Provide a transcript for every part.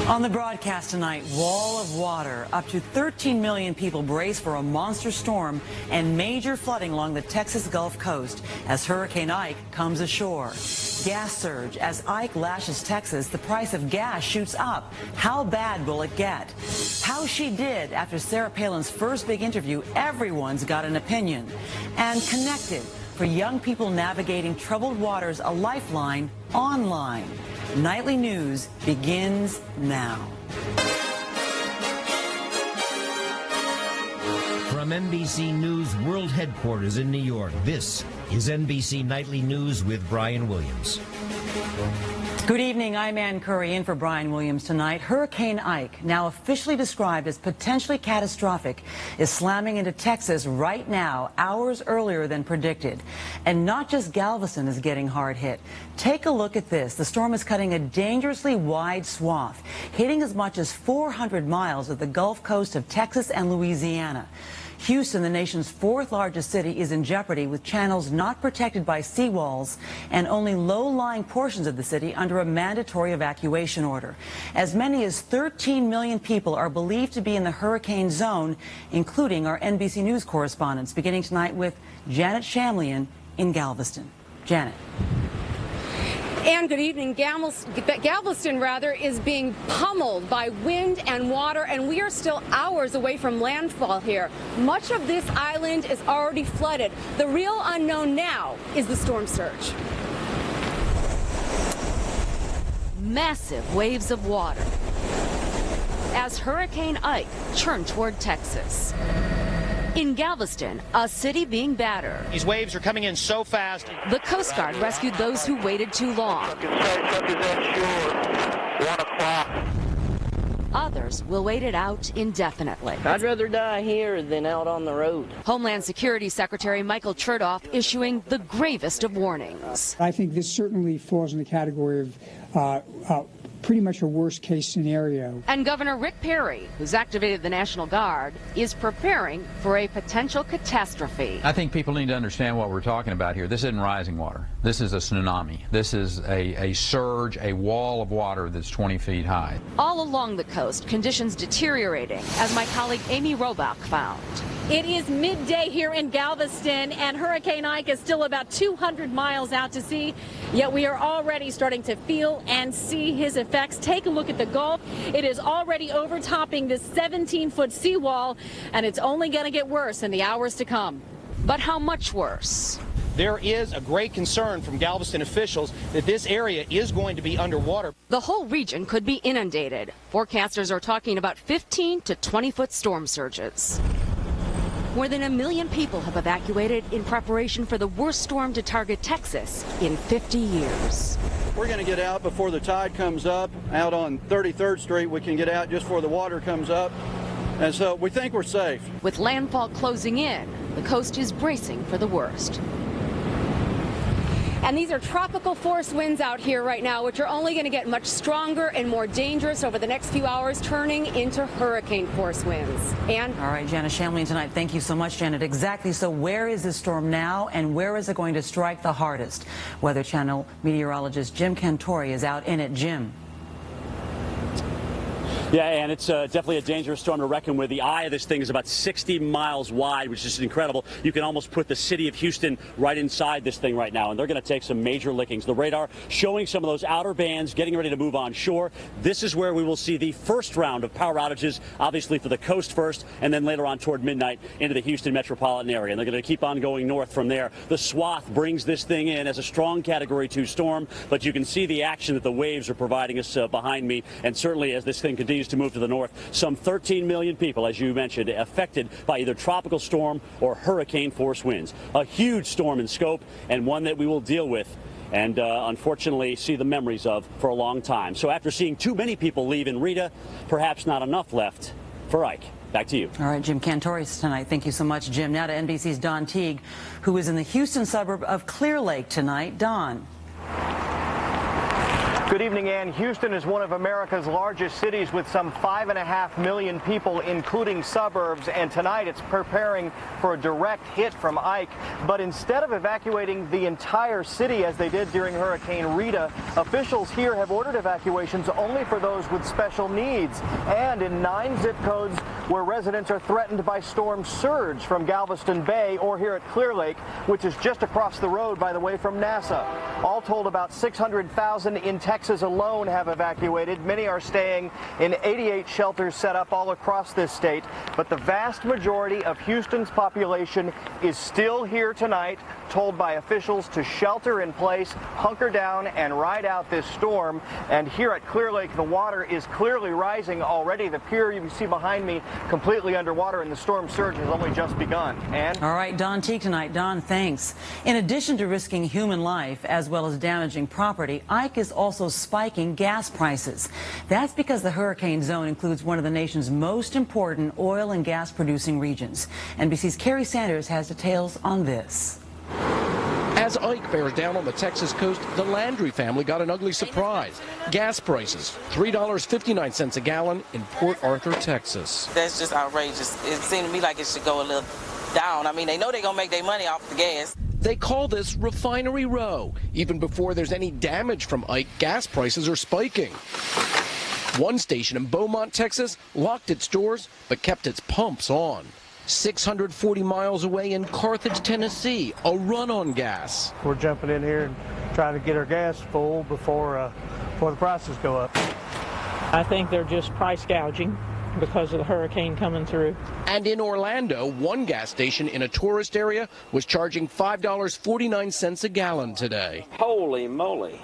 On the broadcast tonight, wall of water. Up to 13 million people brace for a monster storm and major flooding along the Texas Gulf Coast as Hurricane Ike comes ashore. Gas surge. As Ike lashes Texas, the price of gas shoots up. How bad will it get? How she did after Sarah Palin's first big interview, everyone's got an opinion. And connected. For young people navigating troubled waters, a lifeline online. Nightly news begins now. From NBC News World Headquarters in New York, this is NBC Nightly News with Brian Williams. Good evening. I'm Ann Curry in for Brian Williams tonight. Hurricane Ike, now officially described as potentially catastrophic, is slamming into Texas right now, hours earlier than predicted. And not just Galveston is getting hard hit. Take a look at this. The storm is cutting a dangerously wide swath, hitting as much as 400 miles of the Gulf Coast of Texas and Louisiana. Houston, the nation's fourth largest city, is in jeopardy with channels not protected by seawalls and only low-lying portions of the city under a mandatory evacuation order. As many as 13 million people are believed to be in the hurricane zone, including our NBC News correspondents, beginning tonight with Janet Shamlian in Galveston. Janet. And good evening. Galveston, is being pummeled by wind and water, and we are still hours away from landfall here. Much of this island is already flooded. The real unknown now is the storm surge. Massive waves of water as Hurricane Ike churned toward Texas. In Galveston, a city being battered. These waves are coming in so fast. The Coast Guard rescued those who waited too long. Others will wait it out indefinitely. I'd rather die here than out on the road. Homeland Security Secretary Michael Chertoff issuing the gravest of warnings. I think this certainly falls in the category of pretty much a worst-case scenario. And Governor Rick Perry, who's activated the National Guard, is preparing for a potential catastrophe. I think people need to understand what we're talking about here. This isn't rising water. This is a tsunami. This is a surge, a wall of water that's 20 feet high. All along the coast, conditions deteriorating, as my colleague Amy Robach found. It is midday here in Galveston, and Hurricane Ike is still about 200 miles out to sea, yet we are already starting to feel and see his effects. Take a look at the Gulf. It is already overtopping this 17-foot seawall, and it's only going to get worse in the hours to come. But how much worse? There is a great concern from Galveston officials that this area is going to be underwater. The whole region could be inundated. Forecasters are talking about 15 to 20-foot storm surges. More than 1 million people have evacuated in preparation for the worst storm to target Texas in 50 years. We're going to get out before the tide comes up. Out on 33rd Street, we can get out just before the water comes up. And so we think we're safe. With landfall closing in, the coast is bracing for the worst. And these are tropical force winds out here right now, which are only going to get much stronger and more dangerous over the next few hours, turning into hurricane force winds. And all right, Janet Shamlian tonight. Thank you so much, Janet. Exactly. So where is this storm now, and where is it going to strike the hardest? Weather Channel meteorologist Jim Cantori is out in it. Jim. Yeah, and it's definitely a dangerous storm to reckon with. The eye of this thing is about 60 miles wide, which is incredible. You can almost put the city of Houston right inside this thing right now, and they're going to take some major lickings. The radar showing some of those outer bands getting ready to move on shore. This is where we will see the first round of power outages, obviously for the coast first, and then later on toward midnight into the Houston metropolitan area. And they're going to keep on going north from there. The swath brings this thing in as a strong Category 2 storm, but you can see the action that the waves are providing us behind me, and certainly as this thing continues to move to the north, some 13 million people, as you mentioned, affected by either tropical storm or hurricane force winds. A huge storm in scope, and one that we will deal with and unfortunately see the memories of for a long time. So after seeing too many people leave in Rita, perhaps not enough left for Ike. Back to you. All right, Jim Cantori tonight. Thank you so much, Jim. Now to NBC's Don Teague, who is in the Houston suburb of Clear Lake tonight. Don. Good evening, Ann. Houston is one of America's largest cities with some 5.5 million people, including suburbs, and tonight it's preparing for a direct hit from Ike. But instead of evacuating the entire city as they did during Hurricane Rita, officials here have ordered evacuations only for those with special needs, and in 9 zip codes where residents are threatened by storm surge from Galveston Bay or here at Clear Lake, which is just across the road, by the way, from NASA. All told, about 600,000 in Texas alone have evacuated. Many are staying in 88 shelters set up all across this state. But the vast majority of Houston's population is still here tonight, told by officials to shelter in place, hunker down, and ride out this storm. And here at Clear Lake, the water is clearly rising already. The pier you can see behind me completely underwater, and the storm surge has only just begun. Ann? All right, Don Teague tonight. Don, thanks. In addition to risking human life as well as damaging property, Ike is also spiking gas prices. That's because the hurricane zone includes one of the nation's most important oil and gas producing regions. NBC's Kerry Sanders has details on this. As Ike bears down on the Texas coast, the Landry family got an ugly surprise. Gas prices, $3.59 a gallon in Port Arthur, Texas. That's just outrageous. It seemed to me like it should go a little down. I mean, they know they're going to make their money off the gas. They call this Refinery Row. Even before there's any damage from Ike, gas prices are spiking. One station in Beaumont, Texas, locked its doors but kept its pumps on. 640 miles away in Carthage, Tennessee, a run on gas. We're jumping in here and trying to get our gas full before the prices go up. I think they're just price gouging because of the hurricane coming through. And in Orlando, one gas station in a tourist area was charging $5.49 a gallon today. Holy moly.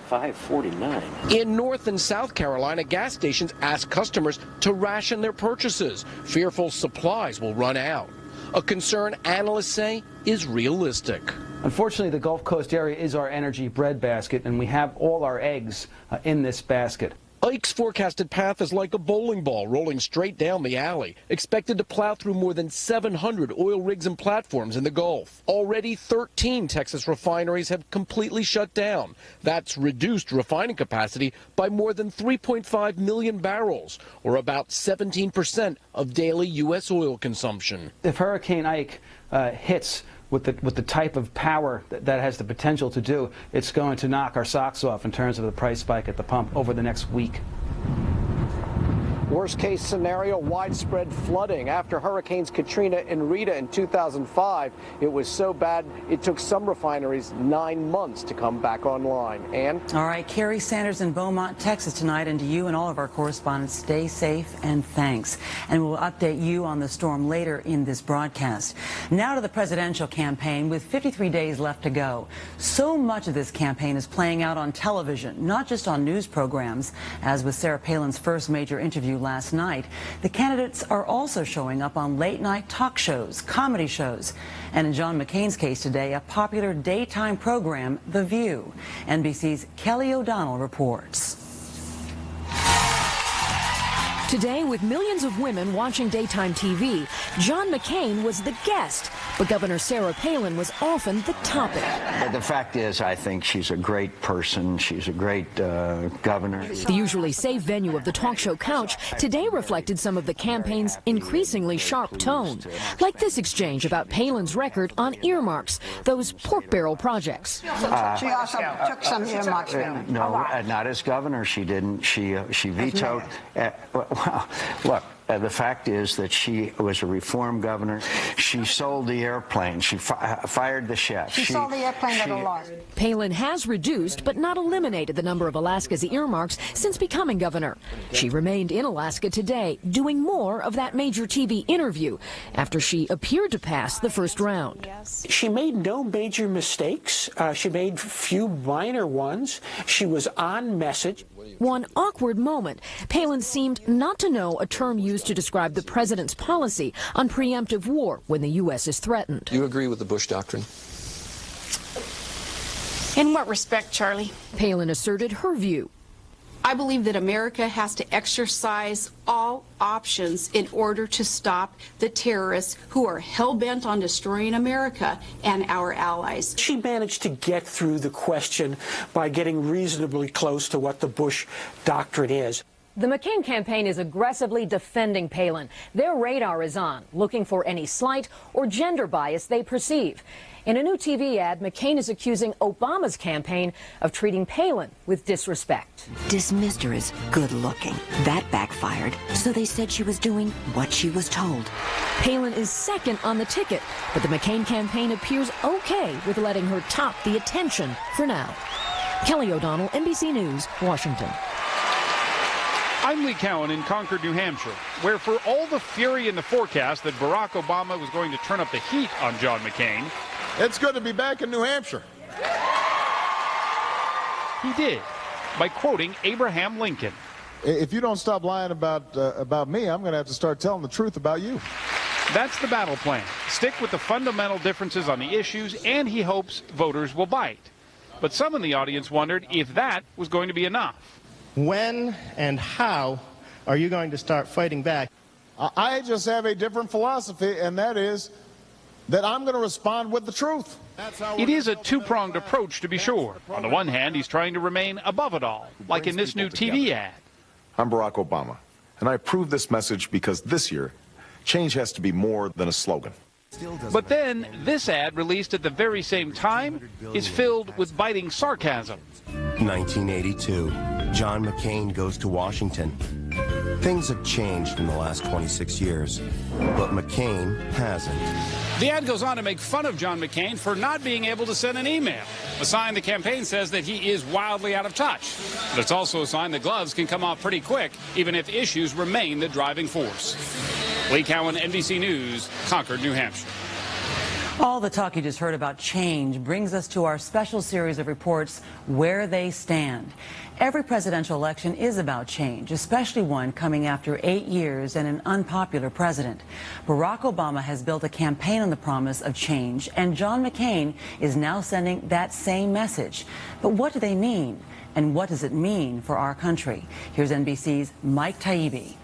$5.49. In North and South Carolina, gas stations ask customers to ration their purchases, fearful supplies will run out. A concern analysts say is realistic. Unfortunately, the Gulf Coast area is our energy breadbasket, and we have all our eggs in this basket. Ike's forecasted path is like a bowling ball rolling straight down the alley, expected to plow through more than 700 oil rigs and platforms in the Gulf. Already 13 Texas refineries have completely shut down. That's reduced refining capacity by more than 3.5 million barrels, or about 17% of daily U.S. oil consumption. If Hurricane Ike hits with the type of power that has the potential to do, it's going to knock our socks off in terms of the price spike at the pump over the next week. Worst case scenario, widespread flooding. After Hurricanes Katrina and Rita in 2005, it was so bad it took some refineries 9 months to come back online. Ann? All right, Kerry Sanders in Beaumont, Texas tonight, and to you and all of our correspondents, stay safe and thanks. And we'll update you on the storm later in this broadcast. Now to the presidential campaign with 53 days left to go. So much of this campaign is playing out on television, not just on news programs, as with Sarah Palin's first major interview last night. The candidates are also showing up on late-night talk shows, comedy shows, and in John McCain's case today, a popular daytime program, The View. NBC's Kelly O'Donnell reports. Today, with millions of women watching daytime TV, John McCain was the guest, but Governor Sarah Palin was often the topic. The fact is, I think she's a great person. She's a great governor. The usually safe venue of the talk show couch today reflected some of the campaign's increasingly sharp tone, like this exchange about Palin's record on earmarks, those pork barrel projects. She also took some earmarks from it. No, not as governor. She didn't. She vetoed. Well, look, the fact is that she was a reform governor. She sold the airplane. She fired the chef. She sold the airplane at a loss. Palin has reduced but not eliminated the number of Alaska's earmarks since becoming governor. She remained in Alaska today, doing more of that major TV interview after she appeared to pass the first round. She made no major mistakes. She made few minor ones. She was on message. One awkward moment, Palin seemed not to know a term used to describe the president's policy on preemptive war when the U.S. is threatened. Do you agree with the Bush doctrine? In what respect, Charlie? Palin asserted her view. I believe that America has to exercise all options in order to stop the terrorists who are hell-bent on destroying America and our allies. She managed to get through the question by getting reasonably close to what the Bush doctrine is. The McCain campaign is aggressively defending Palin. Their radar is on, looking for any slight or gender bias they perceive. In a new TV ad, McCain is accusing Obama's campaign of treating Palin with disrespect. Dismissed her as good-looking. That backfired, so they said she was doing what she was told. Palin is second on the ticket, but the McCain campaign appears okay with letting her top the attention for now. Kelly O'Donnell, NBC News, Washington. I'm Lee Cowan in Concord, New Hampshire, where for all the fury in the forecast that Barack Obama was going to turn up the heat on John McCain, it's good to be back in New Hampshire. He did, by quoting Abraham Lincoln. If you don't stop lying about me, I'm going to have to start telling the truth about you. That's the battle plan. Stick with the fundamental differences on the issues, and he hopes voters will bite. But some in the audience wondered if that was going to be enough. When and how are you going to start fighting back? I just have a different philosophy, and that is that I'm going to respond with the truth. It is a two-pronged approach, to be sure. On the one hand, he's trying to remain above it all, like in this new TV ad. I'm Barack Obama, and I approve this message because this year, change has to be more than a slogan. But then, this ad, released at the very same time, is filled with biting sarcasm. 1982. John McCain goes to Washington. Things have changed in the last 26 years, but McCain hasn't. The ad goes on to make fun of John McCain for not being able to send an email, a sign the campaign says that he is wildly out of touch. But it's also a sign that gloves can come off pretty quick, even if issues remain the driving force. Lee Cowan, NBC News, Concord, New Hampshire. All the talk you just heard about change brings us to our special series of reports, Where They Stand. Every presidential election is about change, especially one coming after 8 years and an unpopular president. Barack Obama has built a campaign on the promise of change, and John McCain is now sending that same message. But what do they mean? And what does it mean for our country? Here's NBC's Mike Taibbi.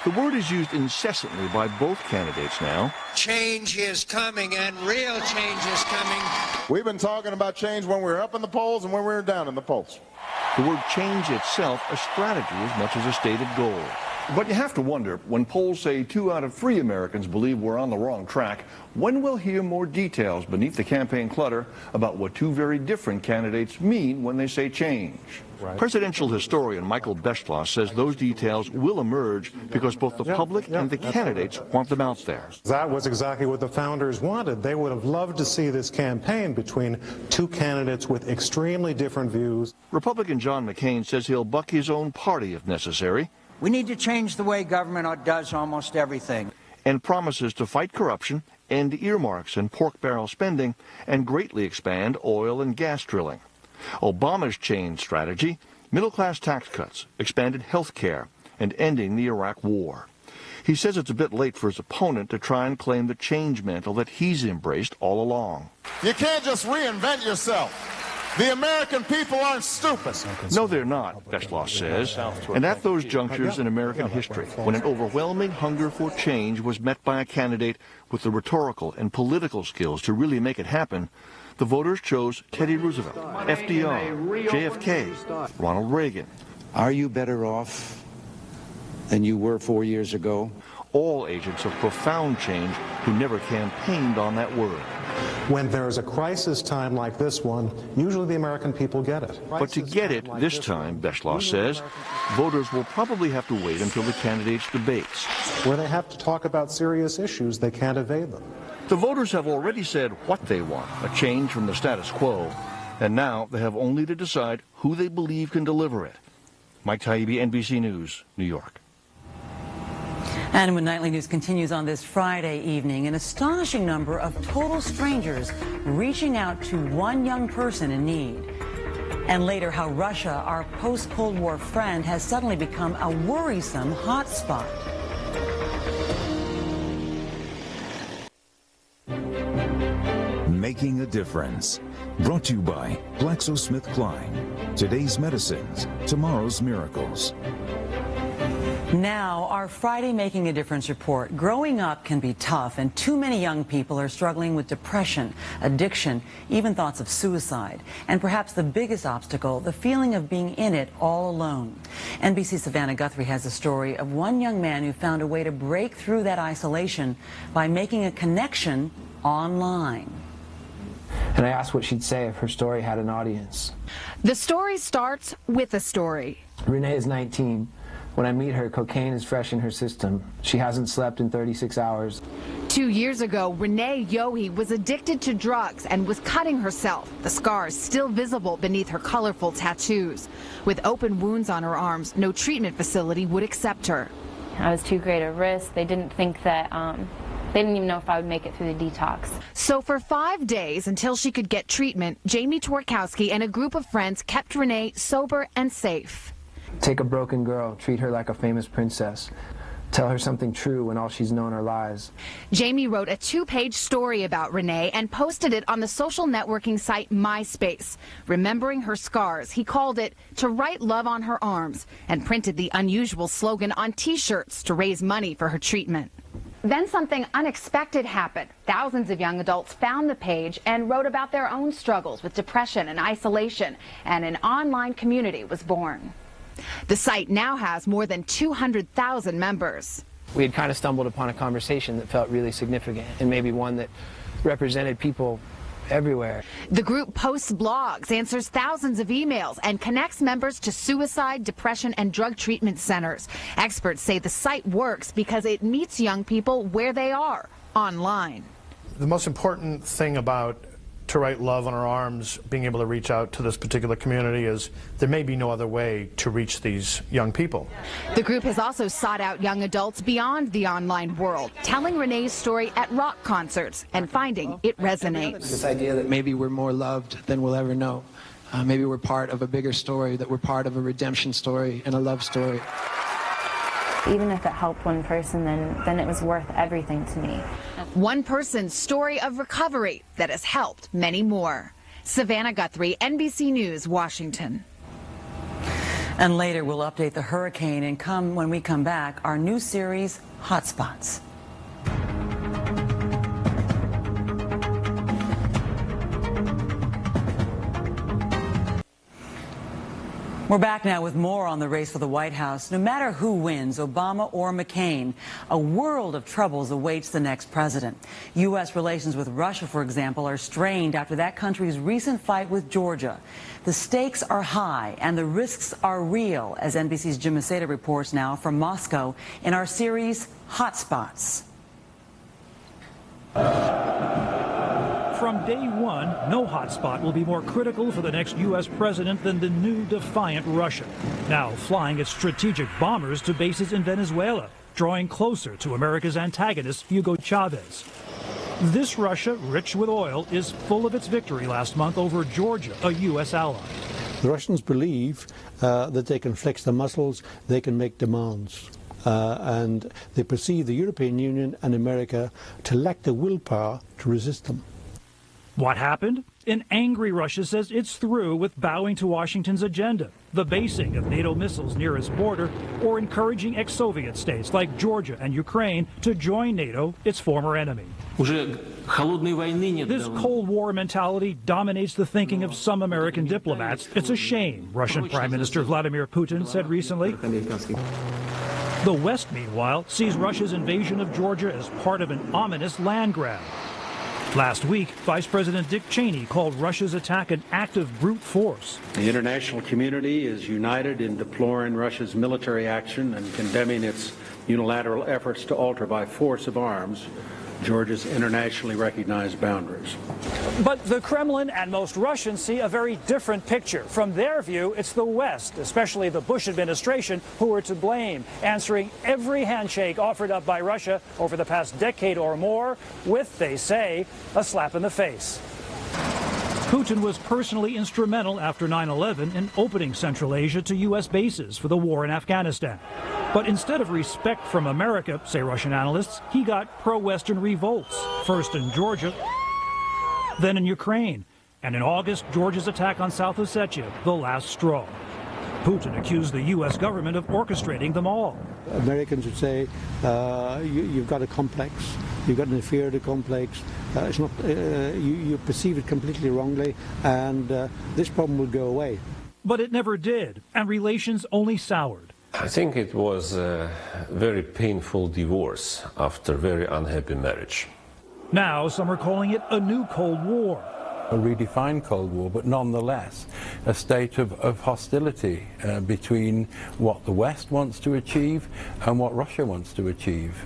The word is used incessantly by both candidates now. Change is coming, and real change is coming. We've been talking about change when we were up in the polls and when we were down in the polls. The word change itself a strategy as much as a stated goal. But you have to wonder, when polls say 2 out of 3 Americans believe we're on the wrong track, when we'll hear more details beneath the campaign clutter about what 2 very different candidates mean when they say change. Right. Presidential historian Michael Beschloss says those details will emerge because both the public and the candidates want them out there. That was exactly what the founders wanted. They would have loved to see this campaign between 2 candidates with extremely different views. Republican John McCain says he'll buck his own party if necessary. We need to change the way government does almost everything. And promises to fight corruption, end earmarks and pork barrel spending, and greatly expand oil and gas drilling. Obama's change strategy, middle-class tax cuts, expanded health care, and ending the Iraq War. He says it's a bit late for his opponent to try and claim the change mantle that he's embraced all along. You can't just reinvent yourself. The American people aren't stupid. No, they're not, Beschloss says. And at those junctures in American history, when an overwhelming hunger for change was met by a candidate with the rhetorical and political skills to really make it happen, the voters chose Teddy Roosevelt, FDR, JFK, Ronald Reagan. Are you better off than you were 4 years ago? All agents of profound change who never campaigned on that word. When there's a crisis time like this one, usually the American people get it. But to get it this time, Beschloss says, voters will probably have to wait until the candidates' debates. Where they have to talk about serious issues, they can't evade them. The voters have already said what they want, a change from the status quo, and now they have only to decide who they believe can deliver it. Mike Taibbi, NBC News, New York. And when Nightly News continues on this Friday evening, an astonishing number of total strangers reaching out to one young person in need. And later, how Russia, our post-Cold War friend, has suddenly become a worrisome hotspot. Making a Difference. Brought to you by GlaxoSmithKline. Today's medicines, tomorrow's miracles. Now, our Friday Making a Difference report. Growing up can be tough, and too many young people are struggling with depression, addiction, even thoughts of suicide. And perhaps the biggest obstacle, the feeling of being in it all alone. NBC's Savannah Guthrie has a story of one young man who found a way to break through that isolation by making a connection online. And I asked what she'd say if her story had an audience. The story starts with a story. Renee is 19. When I meet her, cocaine is fresh in her system. She hasn't slept in 36 hours. 2 years ago, Renee Yohe was addicted to drugs and was cutting herself, the scars still visible beneath her colorful tattoos. With open wounds on her arms, no treatment facility would accept her. I was too great a risk. They didn't think that, they didn't even know if I would make it through the detox. So for 5 days until she could get treatment, Jamie Twarkowski and a group of friends kept Renee sober and safe. Take a broken girl, treat her like a famous princess. Tell her something true when all she's known are lies. Jamie wrote a 2-page story about Renee and posted it on the social networking site MySpace. Remembering her scars, he called it "To Write Love on Her Arms" and printed the unusual slogan on T-shirts to raise money for her treatment. Then something unexpected happened. Thousands of young adults found the page and wrote about their own struggles with depression and isolation, and an online community was born. The site now has more than 200,000 members. We had kind of stumbled upon a conversation that felt really significant, and maybe one that represented people everywhere. The group posts blogs, answers thousands of emails, and connects members to suicide, depression, and drug treatment centers. Experts say the site works because it meets young people where they are, online. The most important thing about To Write Love on Our Arms, being able to reach out to this particular community, is there may be no other way to reach these young people. The group has also sought out young adults beyond the online world, telling Renee's story at rock concerts and finding it resonates. This idea that maybe we're more loved than we'll ever know. Maybe we're part of a bigger story, that we're part of a redemption story and a love story. Even if it helped one person, then it was worth everything to me. One person's story of recovery that has helped many more. Savannah Guthrie, NBC News, Washington. And later we'll update the hurricane, and when we come back, our new series, Hotspots. We're back now with more on the race for the White House. No matter who wins, Obama or McCain, a world of troubles awaits the next president. U.S. relations with Russia, for example, are strained after that country's recent fight with Georgia. The stakes are high and the risks are real, as NBC's Jim Maceda reports now from Moscow in our series, Hotspots. From day one, no hotspot will be more critical for the next U.S. president than the new defiant Russia, now flying its strategic bombers to bases in Venezuela, drawing closer to America's antagonist, Hugo Chavez. This Russia, rich with oil, is full of its victory last month over Georgia, a U.S. ally. The Russians believe that they can flex their muscles, they can make demands. And they perceive the European Union and America to lack the willpower to resist them. What happened? An angry Russia says it's through with bowing to Washington's agenda, the basing of NATO missiles near its border, or encouraging ex-Soviet states like Georgia and Ukraine to join NATO, its former enemy. This Cold War mentality dominates the thinking of some American diplomats. It's a shame, Russian Prime Minister Vladimir Putin said recently. The West, meanwhile, sees Russia's invasion of Georgia as part of an ominous land grab. Last week, Vice President Dick Cheney called Russia's attack an act of brute force. The international community is united in deploring Russia's military action and condemning its unilateral efforts to alter by force of arms Georgia's internationally recognized boundaries. But the Kremlin and most Russians see a very different picture. From their view, it's the West, especially the Bush administration, who are to blame, answering every handshake offered up by Russia over the past decade or more with, they say, a slap in the face. Putin was personally instrumental after 9/11 in opening Central Asia to U.S. bases for the war in Afghanistan. But instead of respect from America, say Russian analysts, he got pro-Western revolts, first in Georgia, then in Ukraine. And in August, Georgia's attack on South Ossetia, the last straw. Putin accused the U.S. government of orchestrating them all. Americans would say, you've got a complex, you've got an inferiority complex, it's not, you perceive it completely wrongly, and this problem will go away. But it never did, and relations only soured. I think it was a very painful divorce after a very unhappy marriage. Now some are calling it a new Cold War. A redefined Cold War, but nonetheless a state of hostility between what the West wants to achieve and what Russia wants to achieve.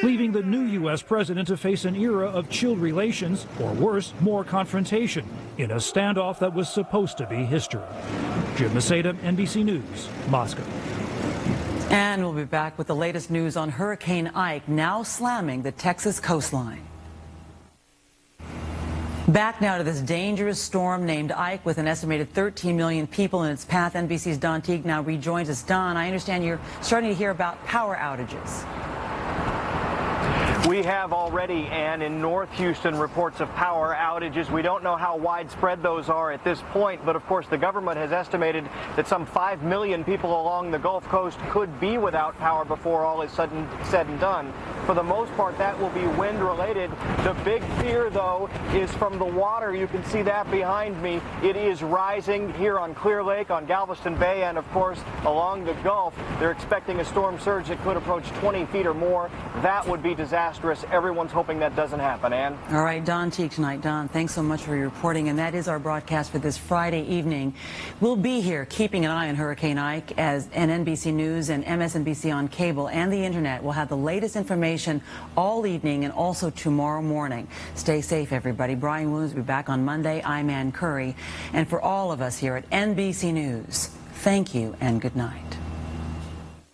Leaving the new U.S. president to face an era of chilled relations, or worse, more confrontation, in a standoff that was supposed to be history. Jim Maceda, NBC News, Moscow. And we'll be back with the latest news on Hurricane Ike now slamming the Texas coastline. Back now to this dangerous storm named Ike with an estimated 13 million people in its path. NBC's Don Teague now rejoins us. Don, I understand you're starting to hear about power outages. We have already, Ann, in North Houston, reports of power outages. We don't know how widespread those are at this point, but of course the government has estimated that some 5 million people along the Gulf Coast could be without power before all is said and done. For the most part, that will be wind related. The big fear, though, is from the water. You can see that behind me. It is rising here on Clear Lake, on Galveston Bay, and of course along the Gulf. They're expecting a storm surge that could approach 20 feet or more. That would be disastrous. Everyone's hoping that doesn't happen, Ann. All right, Don Teague tonight. Don, thanks so much for your reporting. And that is our broadcast for this Friday evening. We'll be here keeping an eye on Hurricane Ike as NBC News and MSNBC on cable and the internet will have the latest information all evening and also tomorrow morning. Stay safe, everybody. Brian Williams will be back on Monday. I'm Ann Curry. And for all of us here at NBC News, thank you and good night.